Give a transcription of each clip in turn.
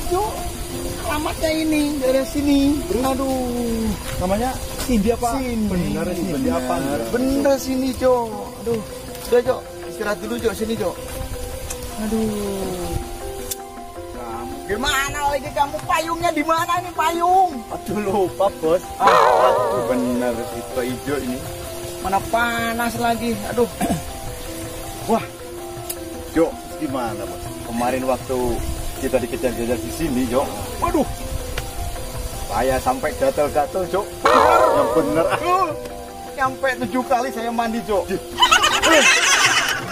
Jo. Alamatnya ini, daerah sini. Aduh. Namanya Cindy apa? Sini. Bener Cindy apa? Bener sini, Jo. Aduh. Udah, Jo. Istirahat dulu, Jo. Sini, Jo. Aduh. Gimana lagi kamu, payungnya di mana nih payung? Aduh lupa bos. Bener itu hijau ini. Mana panas lagi. Aduh. Wah, Jo, gimana bos? Kemarin waktu kita dikejar-kejar di sini, Jo. Waduh, saya sampai gatel-gatel, Jo. Yang bener. Sampai 7 kali saya mandi, Jo.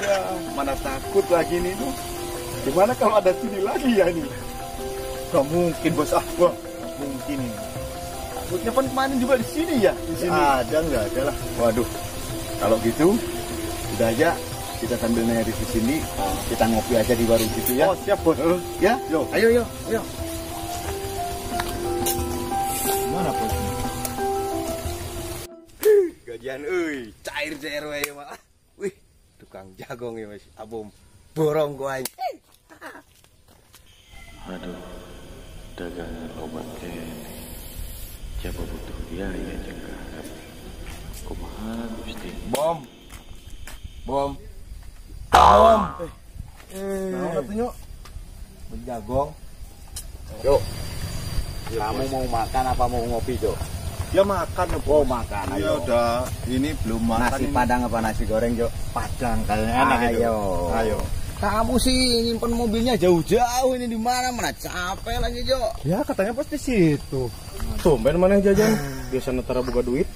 Ya, mana takut lagi nih tuh. Gimana kalau ada sini lagi ya ini? Gak mungkin bos, wah, gak mungkin ini. Takutnya kan kemarin juga di sini ya, di sini. Ada nggak ada lah. Waduh, kalau gitu, udah aja kita sambil nyari di sini, kita ngopi aja di warung gitu ya. Oh siap bos. Ya, yo. Ayo. Mana bos? Gajian, cair wae mah. Wih, tukang jagong ya mas, abom borong gua. Aduh, dagangan obat kene. Siapa butuh biaya jengkar. Kumaha Gusti? Bom. Nah, katanya Berjagong. Yo. Kamu mau makan apa mau ngopi, Jo? ya makan Oh, makan. Ya Ayo. udah, ini belum makan. Nasi ini. padang apa nasi goreng, Jo? Padang kayaknya enak itu. Ayo. Kamu sih nyimpen mobilnya jauh-jauh ini di mana capek lagi, Jo. Ya katanya pasti situ. Tumben mana jajan? Biasa netara buka duit.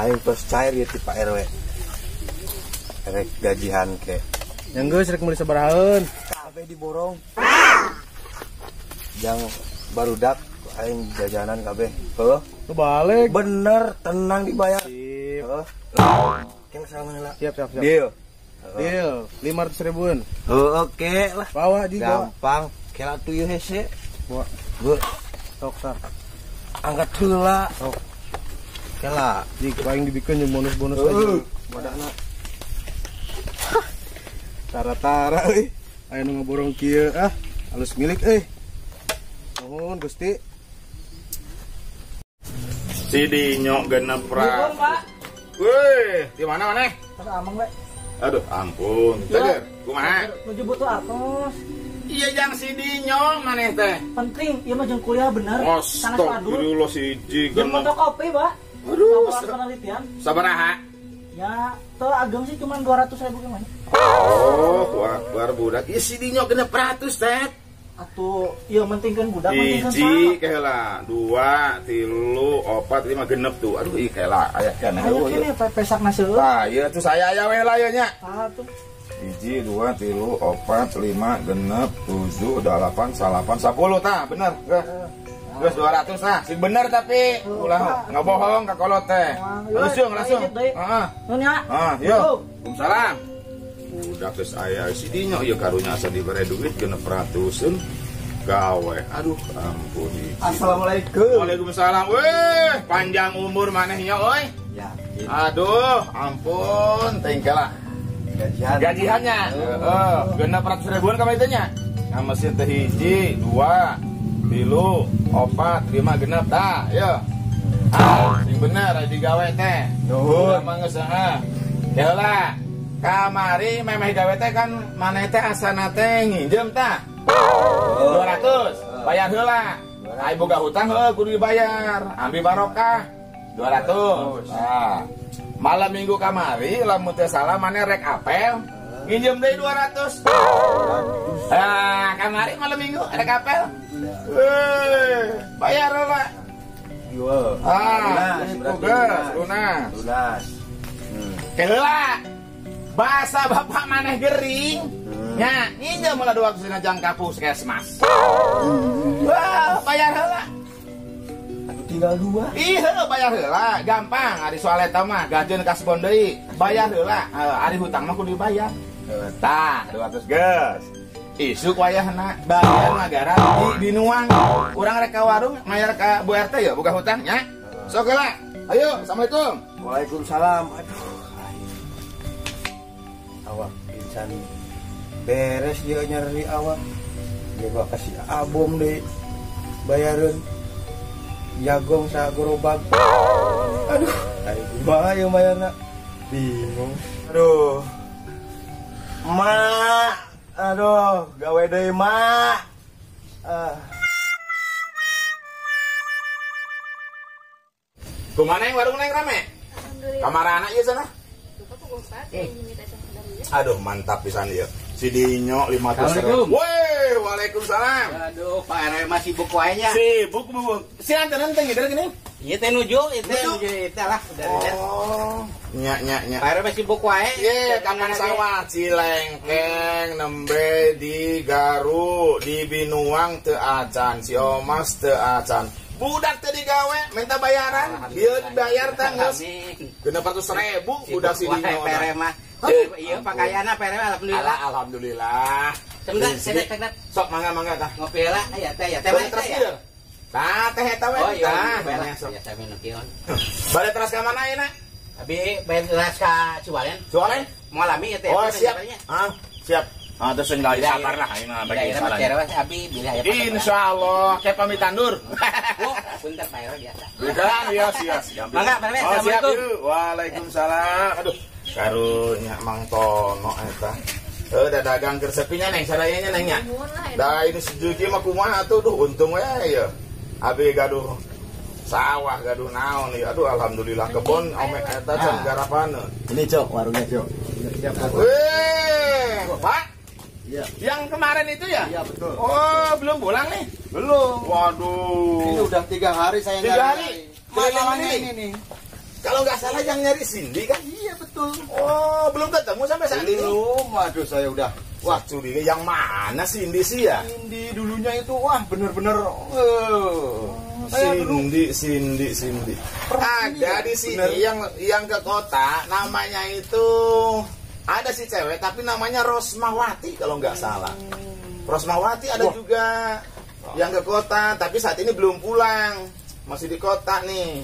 Ayo terus cair ya Pak RW. Rek gajian ke. Yang geus rek meuli sabaraheun. Kabeh diborong. Yang barudak aing jajanan kabeh. Heuh. Kebalik. Bener, tenang dibayar. Sip. Heuh. Keng sama lah. Siap. Deal. Deal, 500 ribuan. Oke lah. Bawa di bawa. Gampang. Kela tuyuh hese. Bawa. Gue Sok sar. angkat heula. Sok. Kela. Jik paling dibikin yang bonus-bonus aja. Wadahna. Tara-tara euy. Aya nu ngaborong kieu halus milik euy. Nuhun Gusti. Sidi nyok genep rak. Pak. Wih, di mana maneh? Pas amang, Pak. Aduh, ampun. Teger, kumaha? Menuju butuh artos. Iya jang Sidi nyok maneh teh. Penting, ieu mah jeung kuliah bener. Astagfirullah Sidi Jeung genep. fotokopi, Pak. Aduh, Laporan penelitian. sabaraha? Ya, tuh ageng sih cuma 200.000 gimana? Oh, wakbar budak. Iya Sidi nyok genep ratus teh. Atuh, ieu mentingkeun budak mentingkeun Hiji kehela, 2, 3, 4, 5 genep tuh. Aduh, ih kehela aya kana Ayo heueuh. kene pesak naseuh. Tah, ieu tuh saya aya we lah ieu nya. Tuh. 1, 2, 3, 4, 5, genep, 7, 8, 9, 10 tah, bener. Geus 200 tah, sing bener tapi ulah ngabohong ka kolot teh. Langsung. Heeh. Nun ya. Yo. Waalaikumsalam. Udah geus aya si dinyo ieu karunya asa dibere duit 600-eun gawe. Aduh, ampun. Assalamualaikum. Waalaikumsalam. Weh, panjang umur manehnya euy. Ya. Aduh, ampun, tinggal gajiannya. Heeh, 600.000-an ka itu nya. Ka mesin teh hiji, 2, 3, 4, 5 genep tah, ya. Sing bener digawe teh. Nuhun mangga saha. Heula. Kamari memeh gawe teh kan maneh teh asana teh nginjem tah. 200. Bayar heula. Ai boga hutang heuh kudu dibayar. Ambil barokah. 200. Nah. Malam minggu kamari lamun teu salah maneh rek apel. Nginjem deui 200. Ah, kamari malam minggu rek apel. Bayar heula. Lunas. Keula. Bahasa bapak maneh gering. Nya, nginjem heula 200 jang ka puskesmas. Wah, bayar heula. Tinggal 2. Iya, bayar heula, gampang. Ari soal eta mah gajeun kasbon deui. Bayar heula, ari hutang mah kudu dibayar. Tah, 200 geus. Isuk wayahna bayar negara di nuang. Urang rek ka warung mayar ka Bu RT ya boga hutang nya. Sok heula. Ayo, assalamualaikum. Waalaikumsalam. Aduh. Awak insan beres dia nyari awak. Dia gua kasih abom deh. bayaran jagong sa gerobak. Aduh, ayo gimana ya bayarna? Bingung. Aduh. Mak, aduh, gawe deui mak. Kumana yang warung neng rame? Kamar anak ya sana? Aduh mantap pisan ya. Si Dinyo 500. Assalamualaikum. Woi, waalaikumsalam. Aduh, Pak RW masih sibuk wae nya. Sibuk bu. Si antenan teh gitu gini. Ieu teh nuju lah. Oh, nya. Pak RW masih sibuk wae. Ye, kampung sawah Cilengkeng, nembe di Garu, di Binuang teu acan, si Omas teu acan. Budak teh digawe, minta bayaran, dia dibayar teh geus 600.000 budak si Dino. Pak RW mah. Iya pakaianna Pak RW alhamdulillah. Alhamdulillah. Sebentar. Sok mangga tah. Ngopi lah, aya teh ya. Teh Terus ieu. Tah teh eta we. Oh iya, Tah, ya saya minum kion. balik teras ka mana ayeuna? Abi beres ka Ciwalen. Ciwalen? Mau lami teh. Oh siap. Siap. Terus enggak sabar lah ayeuna bagi salah. Abi bila ya. Insyaallah, kayak pamit tandur. Punten Pak RW biasa. Iya, siap. Mangga, Pak RW. Assalamualaikum. Waalaikumsalam. Aduh, karunya Mang Tono eta. Da dagang keur sepinya neng sadayanya neng nya. Da ini sejuki mah kumaha atuh duh untung we ya. Abi gaduh sawah gaduh naon ya. Aduh alhamdulillah kebon omek eta can garapaneun. Ini Cok, warungnya Cok. Weh, Pak. Iya. Yang kemarin itu ya? Iya betul. Oh, belum pulang nih? Belum. Waduh. Ini udah 3 hari saya 3 hari? Masalahnya ini nih. Kalau nggak salah yang nyari Cindy kan? Iya betul. Oh, belum ketemu sampai saat ini? Belum. Waduh saya udah. Wah, curiga yang mana Cindy sih ya? Cindy dulunya itu wah bener-bener. Cindy. Ada di sini yang ke kota namanya itu ada si cewek tapi namanya Rosmawati kalau nggak salah. Rosmawati ada juga yang ke kota tapi saat ini belum pulang. Masih di kota nih.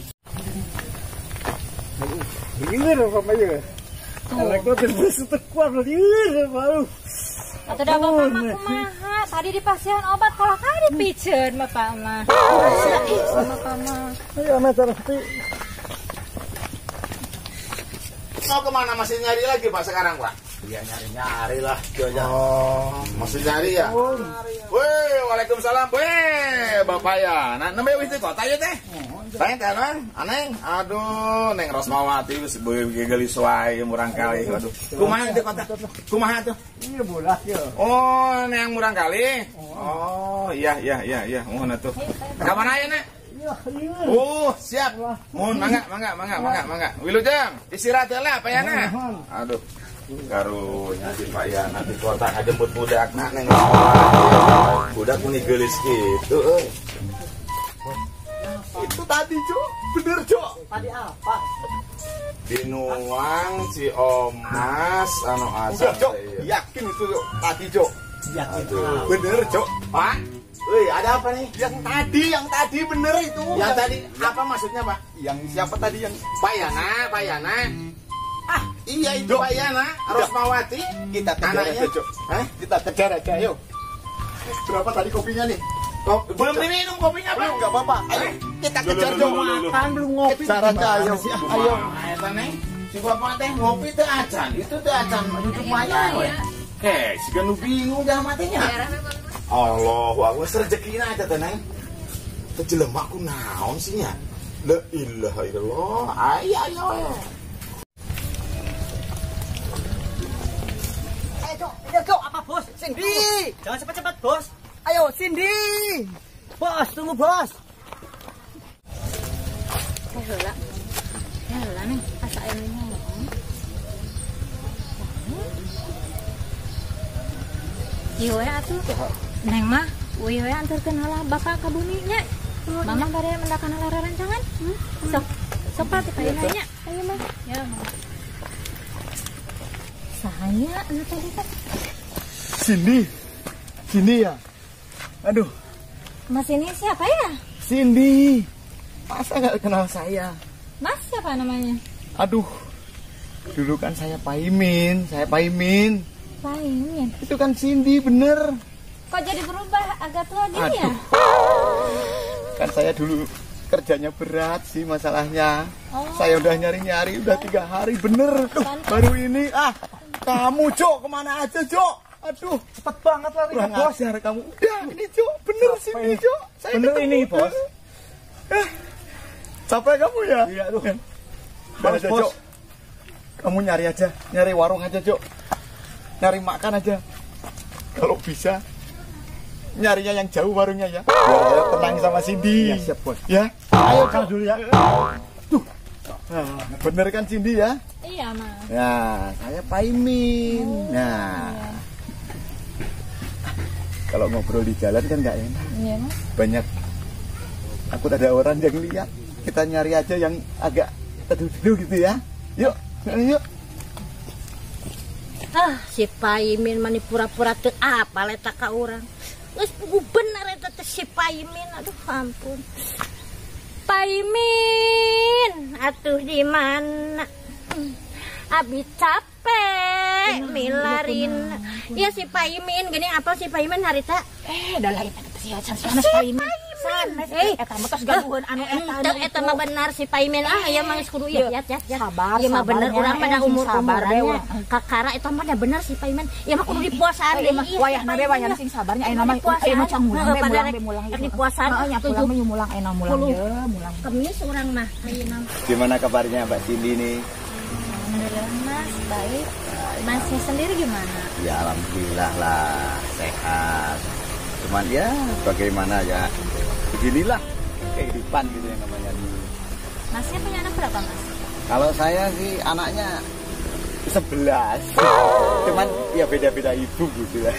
Ini apa ya? Kalau terus tekuat liur baru. Atau dah bapak mah kumaha? Tadi di pasien obat kalau kali piceun bapak mah. Sama mama. Ayo anak terus. Mau kemana masih nyari lagi Pak sekarang Pak? Iya nyari lah. Oh, masih nyari ya? Woi, waalaikumsalam. Woi, Bapak ya. Nah, nembe wis di kota ya teh? Teh teh aneng. Aduh, Neng Rosmawati wis beuh gelis wae murang kali. Aduh. Kumaha di kota? Kumaha tuh? Ini bulat ya. Oh, Neng murang kali. Oh, iya. Mohon atuh. Kapan aya, Nek? Oh, siap. Mohon mangga. Wilujeng, istirahat heula payana. Aduh. Karunya di payana di kota ngajemput budakna neng. Budak muni geulis kitu euy. Itu tadi, Cuk. Bener, Cuk. Tadi apa? Di Nuang si Omas anu asal. Cuk. Yakin itu, Cuk. Tadi, Cuk. Yakin. Bener, Cuk. Pak. Woi, ada apa nih? Yang tadi bener itu. Yang tadi apa maksudnya, Pak? Yang siapa tadi yang Payana. Ah, iya itu Payana, Rosmawati. kita kejar Anaknya. aja, Cuk. Hah? Kita kejar aja, ayo. Berapa tadi kopinya nih? Belum diminum kopinya, Pak. Enggak apa-apa. Ayo, kita kejar, Loh, Cuk. loh. Kan belum ngopi. Kejar aja, ayo. Ayo. Eta neng, si bapak teh ngopi teh acan, itu teh acan duduk maya we. Si ganu bingung dah matinya. Allah, aku rezekina aja teh neng. Teh jelema ku naon sih nya? La ilaha illallah. Ayo. Cuk, apa bos? Cindy. Jangan cepat-cepat, Bos. Ayo, Cindy. Bos, tunggu, Bos. Heula nih, asa aya nya. Ieu we atuh. Neng mah, we anterkeun heula bapak ka bumi nya. Mama bade mendakan heula rerencangan. Sok pati ka nya. Ayo mah. Ya. Sahanya anu tadi teh. Cindy ya. Aduh, Mas ini siapa ya? Cindy. Masa nggak kenal saya? Mas siapa namanya? Aduh, dulu kan saya Paimin. Lain. Itu kan Cindy, bener. Kok jadi berubah agak tua gini ya? Kan saya dulu kerjanya berat sih masalahnya. Oh. Saya udah nyari-nyari udah 3 hari bener. Duh, baru ini kamu Cok kemana aja Cok? Aduh Cepet banget lari kurang bos. ajar kamu. Udah ini Cok bener sini Cok. Saya Bener ketemu, ini, Bos. Capek kamu ya? Iya tuh. Udah aja Bos. Cok. Kamu nyari aja, nyari warung aja Cok. Nyari makan aja. Kalau bisa nyarinya yang jauh warungnya ya. Biar saya tenang sama Cindy. Iya, siap, Bos. Ya. Ayo Cok dulu ya. Tuh. Nah, bener kan Cindy ya? Iya, Mas. Ya, saya Pak Imin. Nah, kalau ngobrol di jalan kan nggak enak. Iya, Mas. Banyak takut ada orang yang lihat. Kita nyari aja yang agak teduh-teduh gitu ya. Yuk, yuk. Si Paimin mani pura-pura teu apa letak ka urang. Geus bener eta teh si Paimin. Aduh ampun. Paimin, atuh di mana? Abi capek milarin. Ya si Paimin gini apa si Paimin harita? Dah lain eta si sanes Paimin. Sanes eta mah tos gaduheun anu eta. Eta mah benar si Paimin aya mah geus kudu ieu ya. Sabar, Ieu mah bener urang pada umur-umurannya. sabar, Kakara eta mah bener si Paimin. Ieu mah kudu dipuasaan Ieu mah wayahna we wayahna sing sabarnya aya mah can mulang we mulang Di puasaan nya pulang we mulang aya mulang ye mulang. Kemis urang mah ayeuna. Gimana kabarnya Mbak Cindy nih? Alhamdulillah, Mas. Baik. Masnya sendiri gimana? Ya alhamdulillah lah sehat. Cuman ya bagaimana ya beginilah kehidupan gitu yang namanya dulu. Masnya punya anak berapa, Mas? Kalau saya sih anaknya 11. Cuman ya beda-beda ibu gitu lah.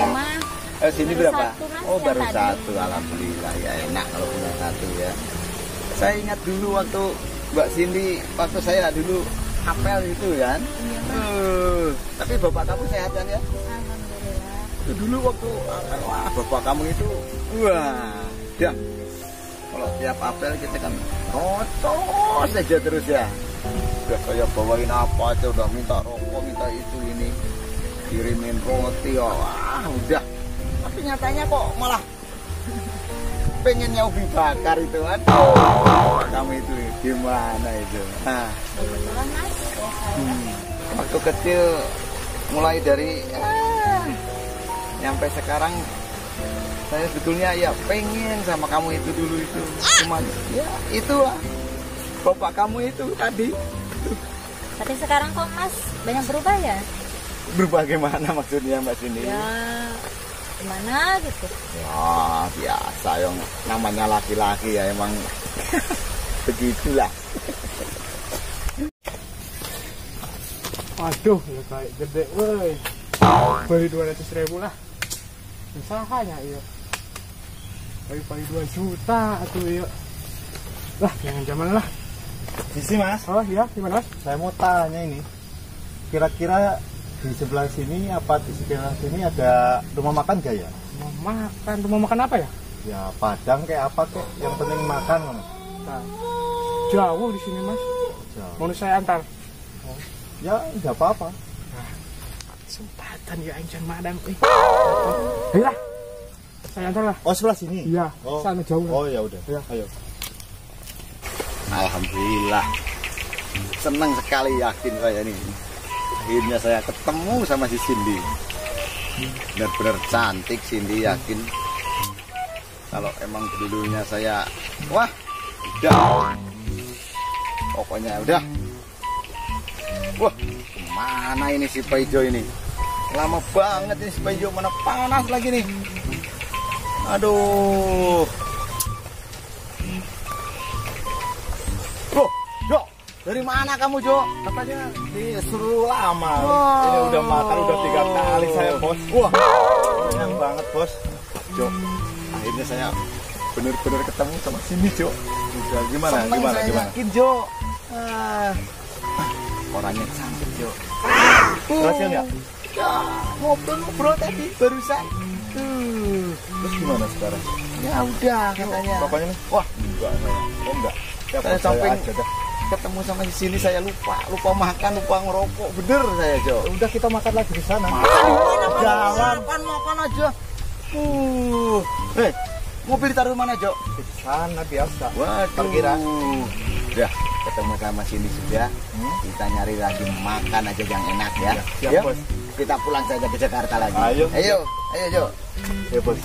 Rumah Sini baru berapa? satu, Mas, Oh yang baru tadi. 1, alhamdulillah ya enak kalau punya 1 ya. Saya ingat dulu waktu Mbak Cindy, waktu saya dulu apel itu kan. Tapi bapak kamu sehat kan ya? Alhamdulillah. Itu dulu waktu apel, wah bapak kamu itu, wah, ya. Kalau tiap apel kita kan rocos saja terus ya. Udah saya bawain apa aja, udah minta rokok, minta itu ini, kirimin roti, wah udah. Tapi nyatanya kok malah pengennya ubi bakar itu kan. Kamu itu gimana itu? Nah, Kebetulan, Mas. Ya, saya. waktu kecil mulai dari nyampe sekarang saya sebetulnya ya pengen sama kamu itu dulu itu. Cuman ya itulah bapak kamu itu tadi. Tapi sekarang kok, Mas, banyak berubah ya? Berubah gimana maksudnya Mbak Cindy? Ya, gimana gitu. Ya biasa yang namanya laki-laki ya emang begitulah. Aduh, ya kayak gede woi. Beli 200.000 lah. Usahanya iya. Beli 2 juta atuh iya. Lah, jangan zaman lah. Sisi Mas, Oh iya, gimana Mas? saya mau tanya ini. Kira-kira di sebelah sini apa di sebelah sini ada rumah makan gak ya? Mau makan apa ya? Ya Padang kayak apa kek, yang penting makan. Nah, jauh di sini Mas. Mau saya antar. Ya nggak apa-apa. Kesempatan ya Anjan Madang. Ayolah. Saya antar lah. Oh sebelah sini? Iya, Oh. sana jauh. Oh ya udah. Iya. Ayo. Alhamdulillah. Senang sekali yakin saya nih. Akhirnya saya ketemu sama si Cindy. Benar-benar cantik Cindy, yakin. Kalau emang dulunya saya, wah, udah. Pokoknya udah. Wah, kemana ini si Paijo ini? Lama banget ini si Paijo, mana panas lagi nih. Aduh. Oh, Jo, dari mana kamu Jo? Katanya disuruh lama. Wah. Ini udah makan udah 3 kali saya bos. Wah, senang banget bos. Jo, akhirnya saya benar-benar ketemu sama sini Jo. Udah gimana? Senang Gimana? saya Gimana? yakin Jo. Orangnya cantik Jo. Berhasil nggak? Ya, ngobrol tadi barusan. Terus gimana sekarang? Ya udah katanya. Pokoknya nih. Wah, enggak saya. Oh enggak. Ya, Saya saya samping aja dah. ketemu sama di sini saya lupa makan, lupa ngerokok. Bener saya, Jo. Udah kita makan lagi di sana. Jangan makan aja. Mobil ditaruh mana, Jo? Di sana biasa. Waduh. Parkiran. Udah ketemu sama sini sudah. Kita nyari lagi makan aja yang enak ya. Siap, Yuk, Bos. kita pulang saja ke Jakarta lagi. Ayo, Jo. Ya, Bos.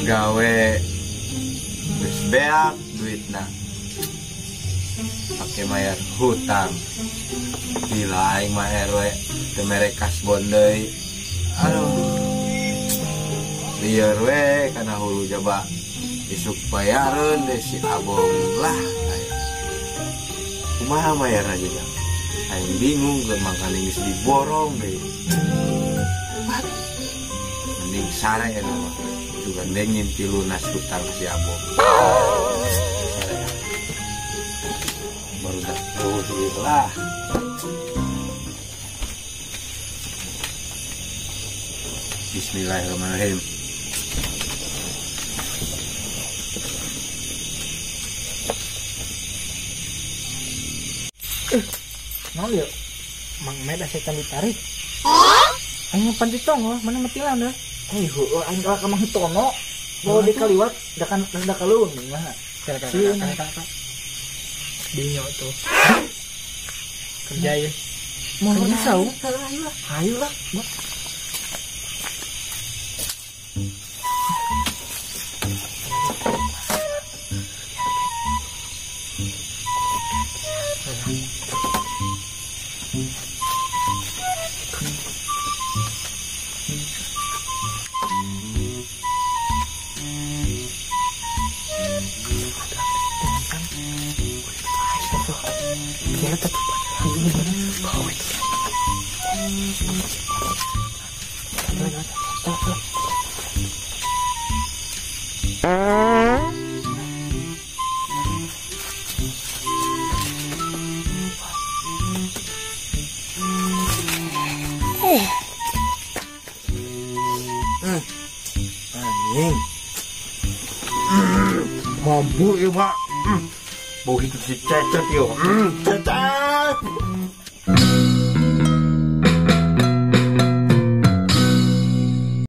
Gawe geus beak duitna pake mayar hutang gila aing mah RW teu mere kasbon deui aduh lieur we kana hulu jaba isuk bayareun deh si abong lah kumaha mayar aja ya aing bingung keur mangkana geus diborong deui mending sare ya mah juga dengin ti lunas hutang si abong baru dah duit lah. Bismillahirrahmanirrahim. Nah lihat, Mang Med setan ditarik. Ayo panti tong, mana matilan dah. Ayo ka Mang Tono. Bawa di kaliwat, dakan kalun mana? Kata. Dinyo tuh. Kerja ya. Mau risau? Ayo lah. Anjing. Mampu ya, Pak. Bau itu si cecet yo. Cecet.